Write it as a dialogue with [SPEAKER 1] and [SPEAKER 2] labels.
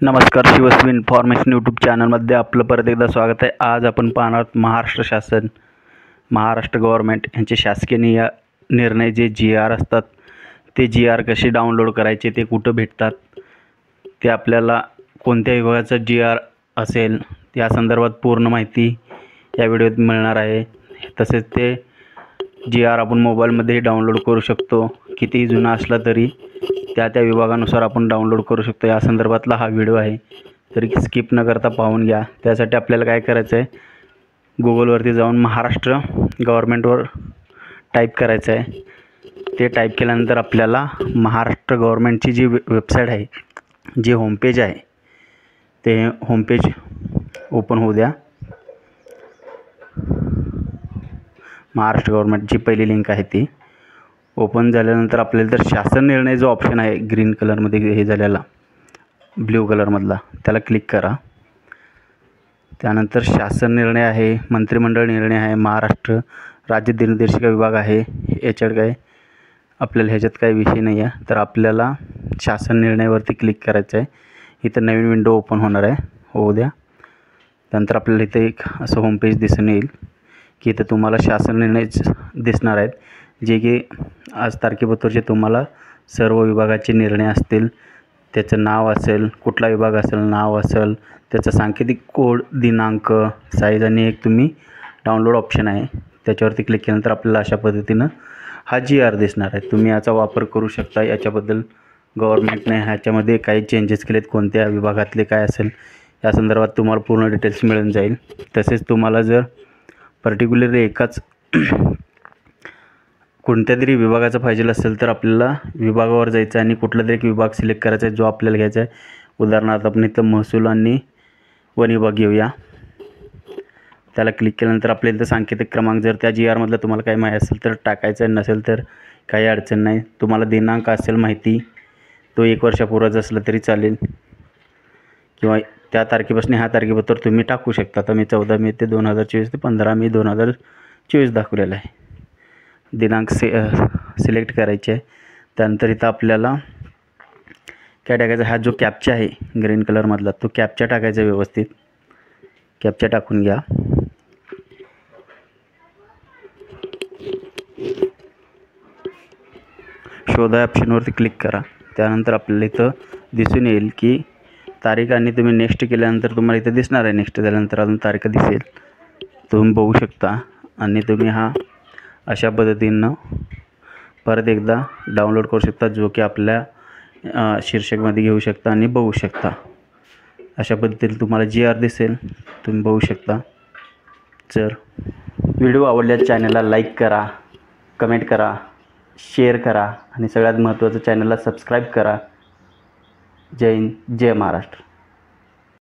[SPEAKER 1] नमस्कार. शिवस्वी information YouTube चॅनलमध्ये आपलं परत एकदा स्वागत आहे. आज आपण पाहणार महाराष्ट्र शासन, महाराष्ट्र गव्हर्मेंट यांचे शासकीय निर्णय जे GR असतात ते GR कसे डाउनलोड करायचे, ते कुठं भेटतात, ते आपल्याला कोणत्या विभागाचा GR असेल या संदर्भात पूर्ण माहिती या व्हिडिओत मिळणार आहे. तसेच ते GR आपण मोबाईलमध्ये डाउनलोड करू शकतो. कितीही जुना असला तरी त्या विभागानुसार आपण डाउनलोड करू शकतो. या संदर्भातला हा व्हिडिओ आहे, तरी स्किप न करता पाहून घ्या. त्यासाठी आपल्याला काय करायचं आहे, गुगलवरती जाऊन महाराष्ट्र गव्हर्मेंटवर टाईप करायचं आहे. ते टाईप केल्यानंतर आपल्याला महाराष्ट्र गव्हर्मेंटची जी वेबसाईट आहे, जी होमपेज आहे, ते होमपेज ओपन होऊ द्या. महाराष्ट्र गव्हर्मेंटची पहिली लिंक आहे ती ओपन झाल्यानंतर आपल्याला तर शासन निर्णय जो ऑप्शन आहे ग्रीन कलरमध्ये हे झालेला, ब्ल्यू कलरमधला, त्याला क्लिक करा. त्यानंतर शासन निर्णय आहे, मंत्रिमंडळ निर्णय आहे, महाराष्ट्र राज्य दिनदर्शिका विभाग आहे. याच्यात काय आपल्याला ह्याच्यात काही विषय नाही आहे, तर आपल्याला शासन निर्णयावरती क्लिक करायचं आहे. इथं नवीन विंडो ओपन होणार आहे, होऊ द्या. त्यानंतर आपल्याला इथं एक असं होमपेज दिसून येईल की इथं तुम्हाला शासन निर्णय दिसणार आहेत, जे की आज तारखेबद्दलचे तुम्हाला सर्व विभागाचे निर्णय असतील. त्याचं नाव असेल, कुठला विभाग असेल, नाव असेल, त्याचा सांकेतिक कोड, दिनांक, साईज आणि एक तुम्ही डाउनलोड ऑप्शन आहे, त्याच्यावरती क्लिक केल्यानंतर आपल्याला अशा पद्धतीनं हा GR दिसणार आहे. तुम्ही याचा वापर करू शकता. याच्याबद्दल गव्हर्मेंटने ह्याच्यामध्ये काही चेंजेस केलेत, कोणत्या विभागातले काय असेल या संदर्भात तुम्हाला पूर्ण डिटेल्स मिळून जाईल. तसेच तुम्हाला जर पर्टिक्युलरली एकाच कोणत्या तरी विभागाचा पाहिजे असेल तर आपल्याला विभागावर जायचं आणि कुठला तरी एक विभाग सिलेक्ट करायचा आहे जो आपल्याला घ्यायचा आहे. उदाहरणार्थ आपण इथं महसूल आणि वन विभाग घेऊया. त्याला क्लिक केल्यानंतर आपल्याला इथं सांकेतिक क्रमांक जर त्या GR मधलं तुम्हाला काही माहीत असेल तर टाकायचं आहे, नसेल तर काही अडचण नाही. तुम्हाला दिनांक असेल माहिती, तो 1 वर्षापूर्वीच असलं तरी चालेल, किंवा त्या तारखेपासून ह्या तारखेपर्यंत तुम्ही टाकू शकता. आता मी 14 मे ते 2024 ते 15 मे 2024 दाखवलेला आहे. दिनांक सिलेक्ट करायचे आहे. त्यानंतर इथं आपल्याला काय टाकायचं, हा जो कॅप्चा आहे ग्रीन कलरमधला, तो कॅप्चा टाकायचा. व्यवस्थित कॅप्चा टाकून घ्या. शोधा ऑप्शनवरती क्लिक करा. त्यानंतर आपल्याला इथं दिसून येईल की तारीख, आणि तुम्ही नेक्स्ट केल्यानंतर तुम्हाला इथं दिसणार आहे. नेक्स्ट झाल्यानंतर अजून तारीख दिसेल, तुम्ही बघू शकता. आणि तुम्ही हा अशा पद्धतीनं परत एकदा डाउनलोड करू शकता, जो की आपल्या शीर्षकमध्ये घेऊ शकता आणि बघू शकता. अशा पद्धतीने तुम्हाला GR दिसेल, तुम्ही बघू शकता. जर व्हिडिओ आवडल्यास चॅनलला लाईक करा, कमेंट करा, शेअर करा आणि सगळ्यात महत्त्वाचं चॅनलला सबस्क्राईब करा. जय हिंद, जय महाराष्ट्र.